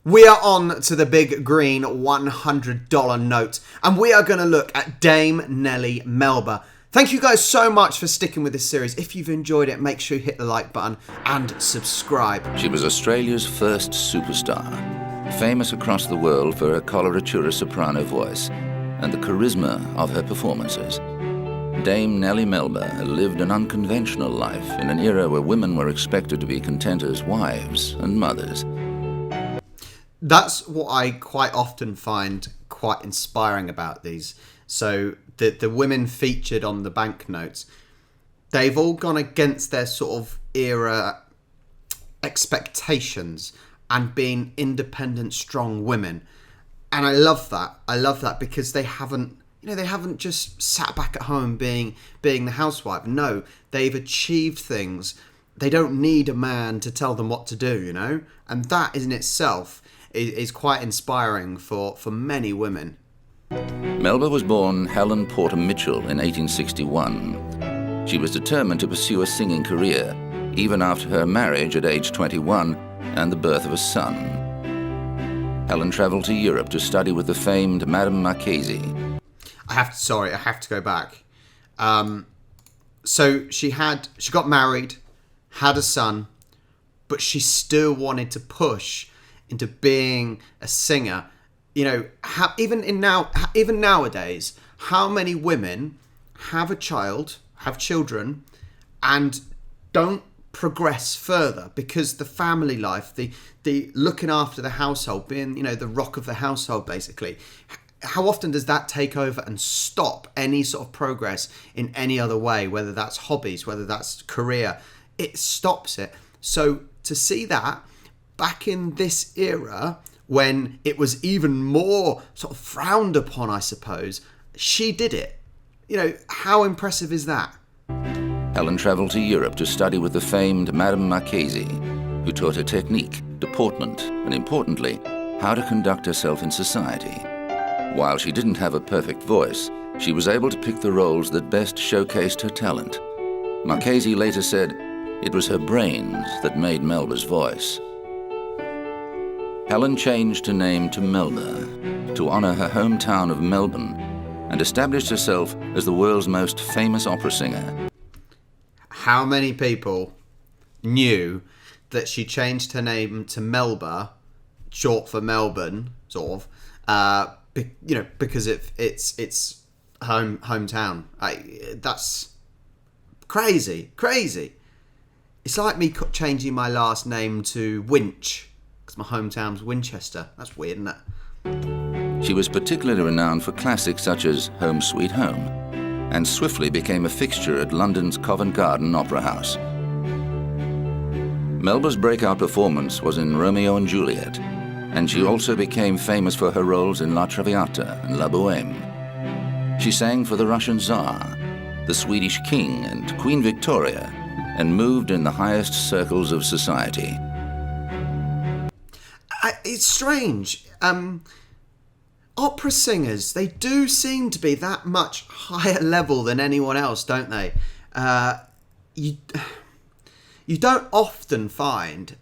We are on to the big green $100 note, and we are going to look at Dame Nellie Melba. Thank you guys so much for sticking with this series. If you've enjoyed it, make sure you hit the like button and subscribe. She was Australia's first superstar, famous across the world for her coloratura soprano voice and the charisma of her performances. Dame Nellie Melba lived an unconventional life in an era where women were expected to be content as wives and mothers. That's what I quite often find quite inspiring about these. So the women featured on the banknotes, they've all gone against their sort of era expectations and being independent, strong women. And I love that. I love that because they haven't just sat back at home being the housewife. No, they've achieved things. They don't need a man to tell them what to do, you know? And that in itself is quite inspiring for many women. Melba was born Helen Porter Mitchell in 1861. She was determined to pursue a singing career, even after her marriage at age 21 and the birth of a son. Helen travelled to Europe to study with the famed Madame Marchesi. I have to go back. So she got married, had a son, but she still wanted to push into being a singer. You know, even nowadays, how many women have children, and don't progress further because the family life, the looking after the household, being, you know, the rock of the household, basically. How often does that take over and stop any sort of progress in any other way, whether that's hobbies, whether that's career? It stops it. So to see that back in this era, when it was even more sort of frowned upon, I suppose, she did it. You know, how impressive is that? Helen travelled to Europe to study with the famed Madame Marchesi, who taught her technique, deportment, and importantly, how to conduct herself in society. While she didn't have a perfect voice, she was able to pick the roles that best showcased her talent. Marchesi later said it was her brains that made Melba's voice. Helen changed her name to Melba to honour her hometown of Melbourne and established herself as the world's most famous opera singer. How many people knew that she changed her name to Melba, short for Melbourne, sort of, because it's hometown? That's crazy. It's like me changing my last name to Winch, because my hometown's Winchester. That's weird, isn't it? She was particularly renowned for classics such as Home Sweet Home, and swiftly became a fixture at London's Covent Garden Opera House. Melba's breakout performance was in Romeo and Juliet, and she also became famous for her roles in La Traviata and La Bohème. She sang for the Russian Tsar, the Swedish King, and Queen Victoria, and moved in the highest circles of society. It's strange. Opera singers, they do seem to be that much higher level than anyone else, don't they? You don't often find,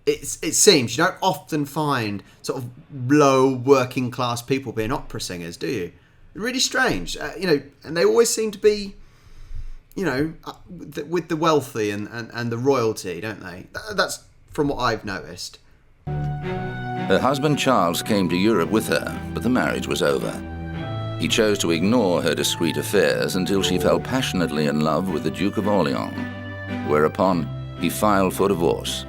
it seems, you don't often find sort of low working class people being opera singers, do you? Really strange. And they always seem to be, with the wealthy and the royalty, don't they? That's from what I've noticed. Her husband Charles came to Europe with her, but the marriage was over. He chose to ignore her discreet affairs until she fell passionately in love with the Duke of Orleans, whereupon he filed for divorce.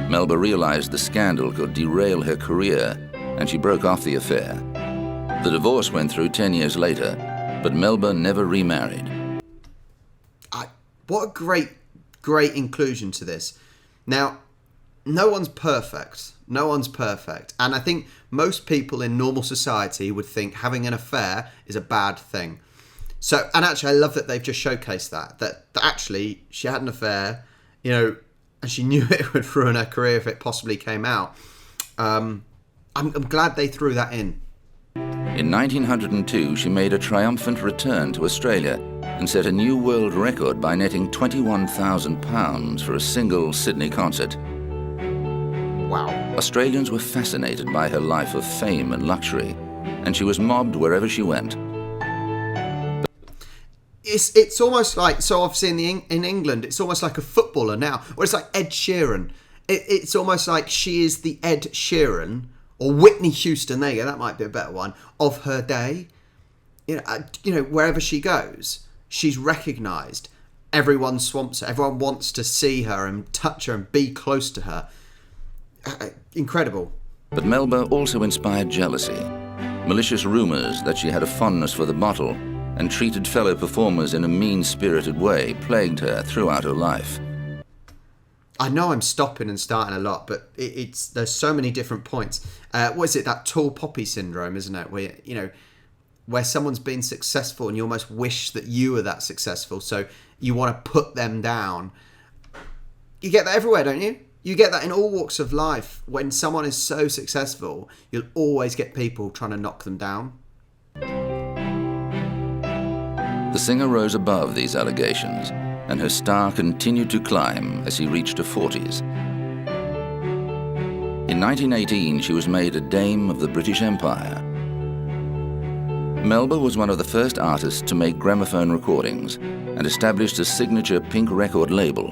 Melba realized the scandal could derail her career, and she broke off the affair. The divorce went through 10 years later, but Melba never remarried. What a great inclusion to this. Now, no one's perfect. And I think most people in normal society would think having an affair is a bad thing. So, and actually I love that they've just showcased that actually she had an affair, and she knew it would ruin her career if it possibly came out. I'm glad they threw that in. In 1902, she made a triumphant return to Australia and set a new world record by netting £21,000 for a single Sydney concert. Wow. Australians were fascinated by her life of fame and luxury, and she was mobbed wherever she went. It's almost like, so obviously in England, it's almost like a footballer now, or it's like Ed Sheeran. It's almost like she is the Ed Sheeran, or Whitney Houston, there you go, that might be a better one, of her day. You know, wherever she goes, she's recognised. Everyone swamps her. Everyone wants to see her and touch her and be close to her. Incredible. But Melba also inspired jealousy. Malicious rumours that she had a fondness for the bottle and treated fellow performers in a mean-spirited way plagued her throughout her life. I know I'm stopping and starting a lot, but there's so many different points. What is it? That tall poppy syndrome, isn't it? Where, you know, where someone's been successful and you almost wish that you were that successful, so you want to put them down. You get that everywhere, don't you? You get that in all walks of life. When someone is so successful, you'll always get people trying to knock them down. The singer rose above these allegations, and her star continued to climb as she reached her 40s. In 1918, she was made a Dame of the British Empire. Melba was one of the first artists to make gramophone recordings and established a signature pink record label.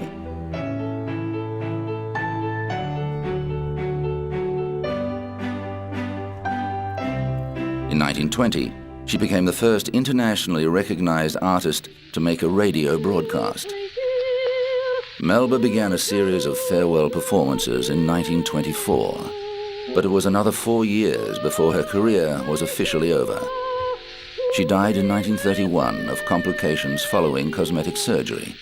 In 1920, she became the first internationally recognized artist to make a radio broadcast. Melba began a series of farewell performances in 1924, but it was another 4 years before her career was officially over. She died in 1931 of complications following cosmetic surgery,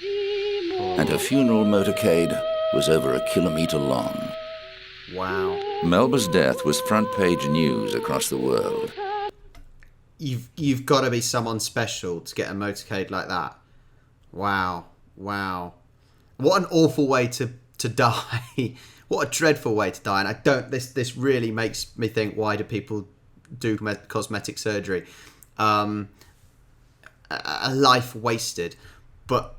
and her funeral motorcade was over 1 kilometer long. Wow. Melba's death was front-page news across the world. You've got to be someone special to get a motorcade like that. Wow. What an awful way to die. What a dreadful way to die. And this really makes me think, why do people do cosmetic surgery? A life wasted. But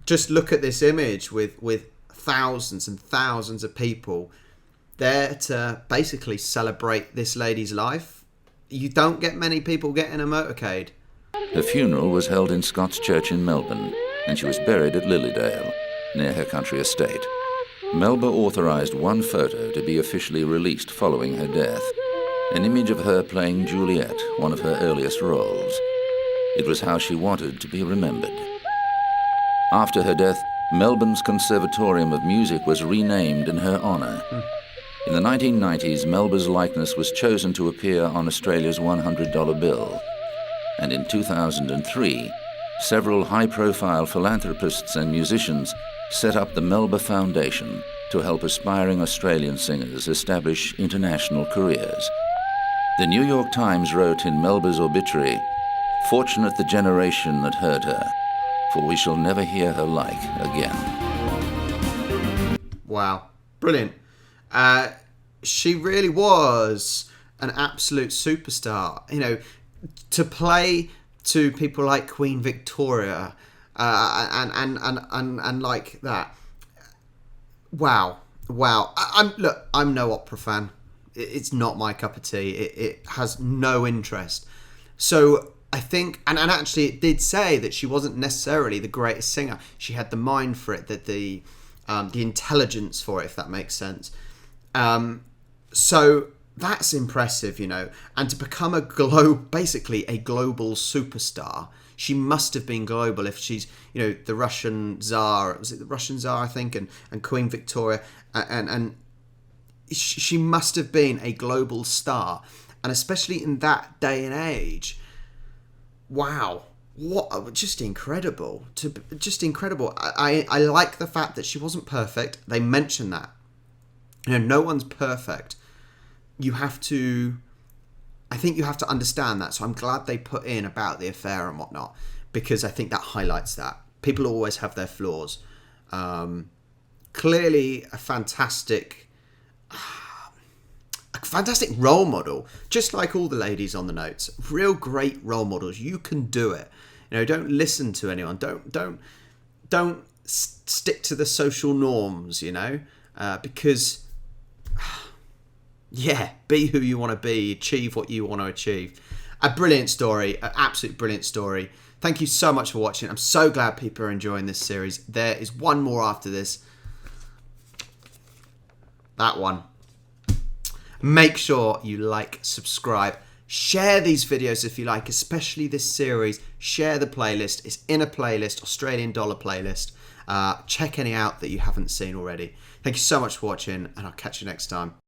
just look at this image with thousands and thousands of people there to basically celebrate this lady's life. You don't get many people getting a motorcade. Her funeral was held in Scots Church in Melbourne, and she was buried at Lilydale, near her country estate. Melba authorised one photo to be officially released following her death, an image of her playing Juliet, one of her earliest roles. It was how she wanted to be remembered. After her death, Melbourne's Conservatorium of Music was renamed in her honour. In the 1990s, Melba's likeness was chosen to appear on Australia's $100 bill. And in 2003, several high-profile philanthropists and musicians set up the Melba Foundation to help aspiring Australian singers establish international careers. The New York Times wrote in Melba's obituary, "Fortunate the generation that heard her, for we shall never hear her like again." Wow. Brilliant. She really was an absolute superstar. You know, to play to people like Queen Victoria and like that. Wow. I'm no opera fan. It's not my cup of tea. It has no interest. So I think, and actually it did say that she wasn't necessarily the greatest singer. She had the mind for it, that the intelligence for it, if that makes sense. So that's impressive, you know. And to become basically a global superstar, she must have been global if she's, you know, the Russian Tsar. Was it the Russian Tsar, I think, and Queen Victoria, and she must have been a global star, and especially in that day and age. Wow. What, just incredible. Just incredible. I like the fact that she wasn't perfect. They mention that. You know, no one's perfect. I think you have to understand that. So I'm glad they put in about the affair and whatnot, because I think that highlights that. People always have their flaws. Clearly a fantastic role model, just like all the ladies on the notes. Real great role models. You can do it. You know, don't listen to anyone. Don't stick to the social norms, you know, because yeah, be who you want to be, achieve what you want to achieve. A brilliant story, an absolute brilliant story. Thank you so much for watching. I'm so glad people are enjoying this series. There is one more after this. That one. Make sure you like, subscribe, share these videos if you like, especially this series. Share the playlist. It's in a playlist, Australian dollar playlist. Check any out that you haven't seen already. Thank you so much for watching, and I'll catch you next time.